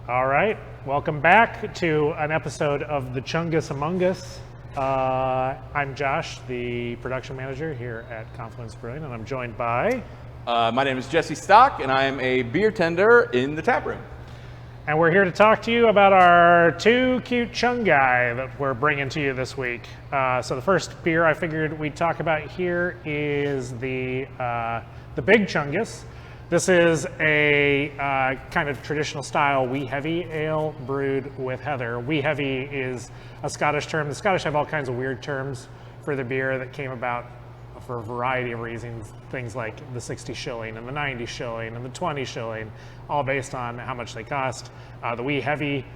All right, welcome back to an episode of The Chungus Among Us. I'm Josh, the production manager here at Confluence Brewing, and I'm joined by... My name is Jesse Stock, and I am a beer tender in the tap room. And we're here to talk to you about our two cute chungai that we're bringing to you this week. So the first beer I figured we'd talk about here is the Big Chungus. This is a kind of traditional style wee heavy ale brewed with heather. Wee heavy is a Scottish term. The Scottish have all kinds of weird terms for the beer that came about for a variety of reasons. Things like the 60 shilling and the 90 shilling and the 20 shilling, all based on how much they cost. The wee heavy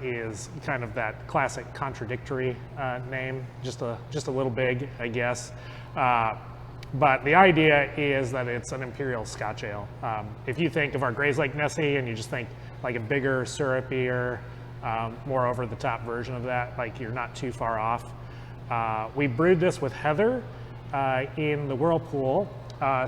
is kind of that classic contradictory name, just a little big, I guess. But the idea is that it's an imperial Scotch ale. If you think of our Gray's Lake Nessie and you just think like a bigger, syrupier, more over-the-top version of that, like you're not too far off. We brewed this with heather in the whirlpool.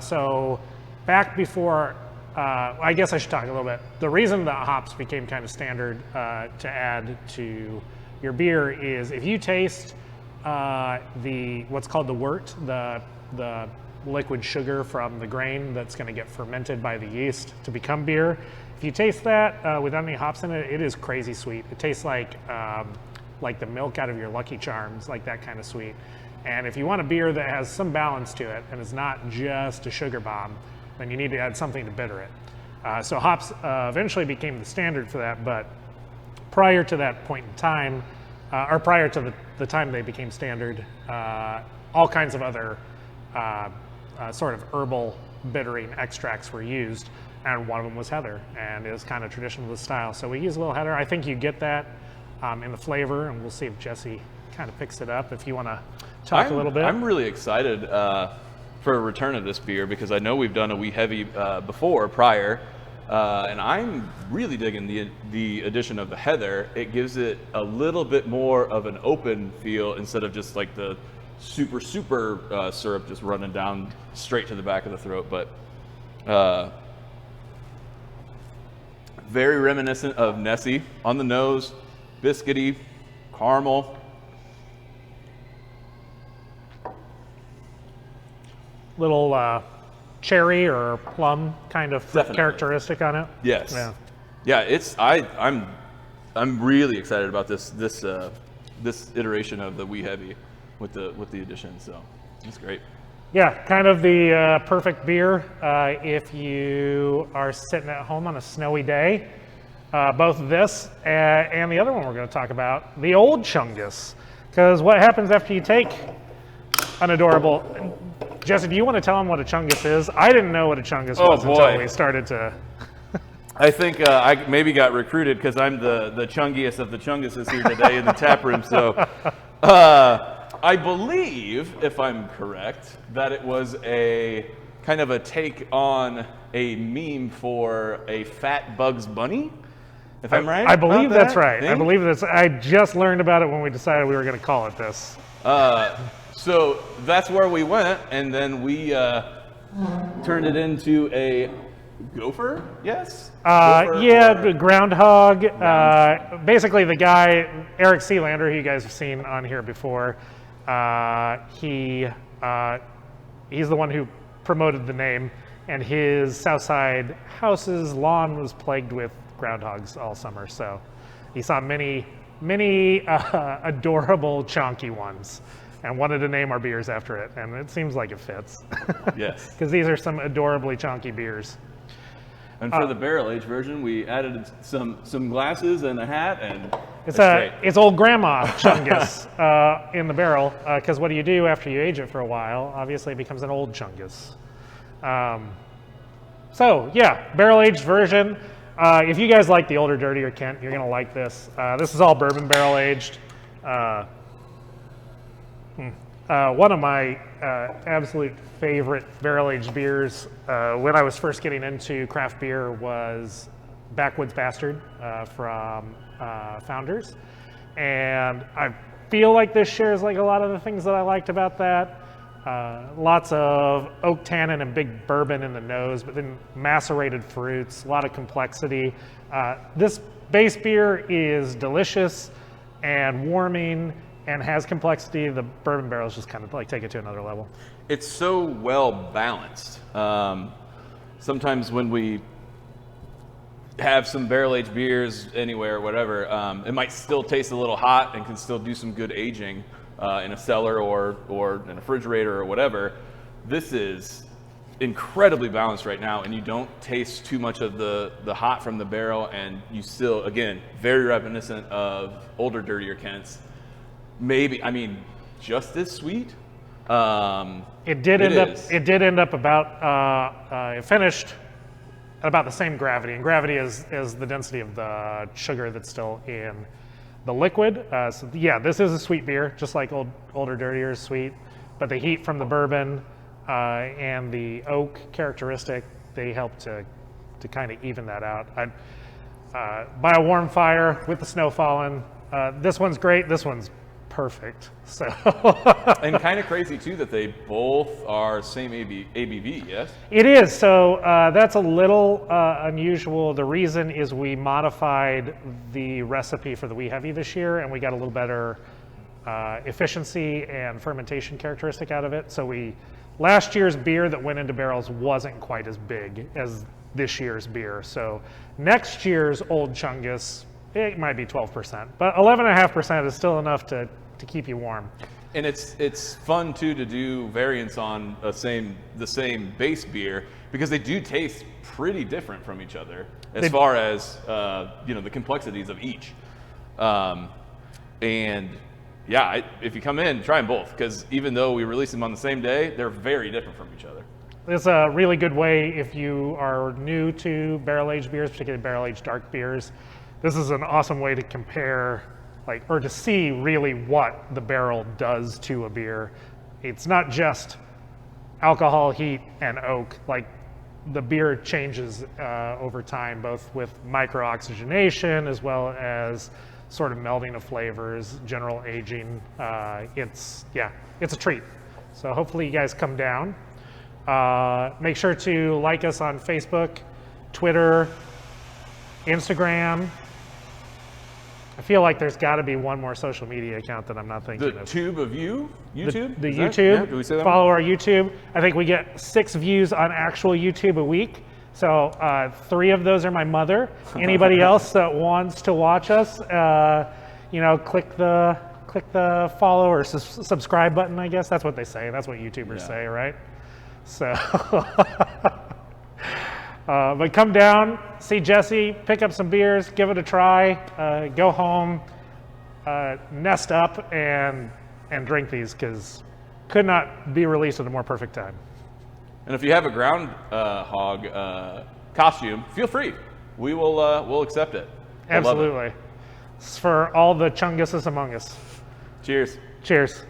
So back before, I guess I should talk a little bit. The reason that hops became kind of standard to add to your beer is if you taste what's called the wort, the liquid sugar from the grain that's going to get fermented by the yeast to become beer. If you taste that without any hops in it, it is crazy sweet. It tastes like the milk out of your Lucky Charms, like that kind of sweet. And if you want a beer that has some balance to it and is not just a sugar bomb, then you need to add something to bitter it. So hops eventually became the standard for that, but prior to that point in time, or prior to the time they became standard, all kinds of other sort of herbal bittering extracts were used, and one of them was heather, and it was kind of traditional to the style. So we use a little heather. I think you get that in the flavor, and we'll see if Jesse kind of picks it up if you want to talk a little bit. I'm really excited for a return of this beer because I know we've done a wee heavy prior, and I'm really digging the addition of the heather. It gives it a little bit more of an open feel instead of just like the super syrup just running down straight to the back of the throat, but very reminiscent of Nessie on the nose, biscuity, caramel. Little cherry or plum kind of Definitely. Characteristic on it. Yes. Yeah. I'm really excited about this iteration of the wee heavy with the addition. So it's great. Yeah, kind of the perfect beer if you are sitting at home on a snowy day. Both this and the other one we're going to talk about, the Old Chungus. Because what happens after you take an adorable... Jesse, do you want to tell them what a Chungus is? I didn't know what a Chungus was until we started to... I think I maybe got recruited because I'm the chungiest of the Chunguses here today in the tap room. So I believe, if I'm correct, that it was a kind of a take on a meme for a fat Bugs Bunny. If I'm right? I believe that's right. I believe that's... I just learned about it when we decided we were going to call it this. So that's where we went, and then we turned it into a gopher, yes? The groundhog. Basically, the guy, Eric Sealander, who you guys have seen on here before, he's the one who promoted the name, and his Southside house's lawn was plagued with groundhogs all summer, so he saw many adorable chonky ones and wanted to name our beers after it, and it seems like it fits. Yes. Because these are some adorably chonky beers. And for the barrel-aged version, we added some glasses and a hat, and it's old Grandma Chungus in the barrel, because what do you do after you age it for a while? Obviously, it becomes an Old Chungus. So, yeah, barrel-aged version. If you guys like the older, dirtier Kent, you're going to like this. This is all bourbon barrel-aged. One of my absolute favorite barrel-aged beers when I was first getting into craft beer was Backwoods Bastard from Founders. And I feel like this shares like a lot of the things that I liked about that. Lots of oak tannin and big bourbon in the nose, but then macerated fruits, a lot of complexity. This base beer is delicious and warming and has complexity. The bourbon barrels just kind of like take it to another level. It's so well balanced. Sometimes when we have some barrel-aged beers anywhere, whatever, it might still taste a little hot and can still do some good aging in a cellar or in a refrigerator or whatever. This is incredibly balanced right now, and you don't taste too much of the hot from the barrel, and you still, again, very reminiscent of older, dirtier Kents. Maybe, I mean, just as sweet. It did end up about, it finished at about the same gravity, and gravity is the density of the sugar that's still in the liquid. So yeah, this is a sweet beer, just like older, dirtier is sweet, but the heat from the bourbon and the oak characteristic, they help to kind of even that out. By a warm fire with the snow falling, this one's great, this one's perfect. So and kind of crazy too that they both are same ABV, yes? It is. So that's a little unusual. The reason is we modified the recipe for the Wee Heavy this year, and we got a little better efficiency and fermentation characteristic out of it. So last year's beer that went into barrels wasn't quite as big as this year's beer. So next year's Old Chungus, it might be 12%, but 11.5% is still enough to keep you warm. And it's fun too to do variants on the same base beer, because they do taste pretty different from each other as far as the complexities of each. And yeah, if you come in, try them both, because even though we release them on the same day, they're very different from each other. It's a really good way if you are new to barrel-aged beers, particularly barrel-aged dark beers. This is an awesome way to compare, or to see really what the barrel does to a beer. It's not just alcohol, heat, and oak. The beer changes over time, both with micro-oxygenation as well as sort of melding of flavors, general aging. It's a treat. So hopefully you guys come down. Make sure to like us on Facebook, Twitter, Instagram. I feel like there's got to be one more social media account that I'm not thinking of. The tube of you? YouTube? The YouTube. Yeah, do we say that? Follow our YouTube. I think we get 6 views on actual YouTube a week. So 3 of those are my mother. Anybody else that wants to watch us, click the follow or subscribe button, I guess. That's what they say. That's what YouTubers say, right? So, but come down, see Jesse, pick up some beers, give it a try, go home, nest up, and drink these, because could not be released at a more perfect time. And if you have a ground hog costume, feel free. We'll accept it. Absolutely. It's for all the Chunguses among us. Cheers. Cheers.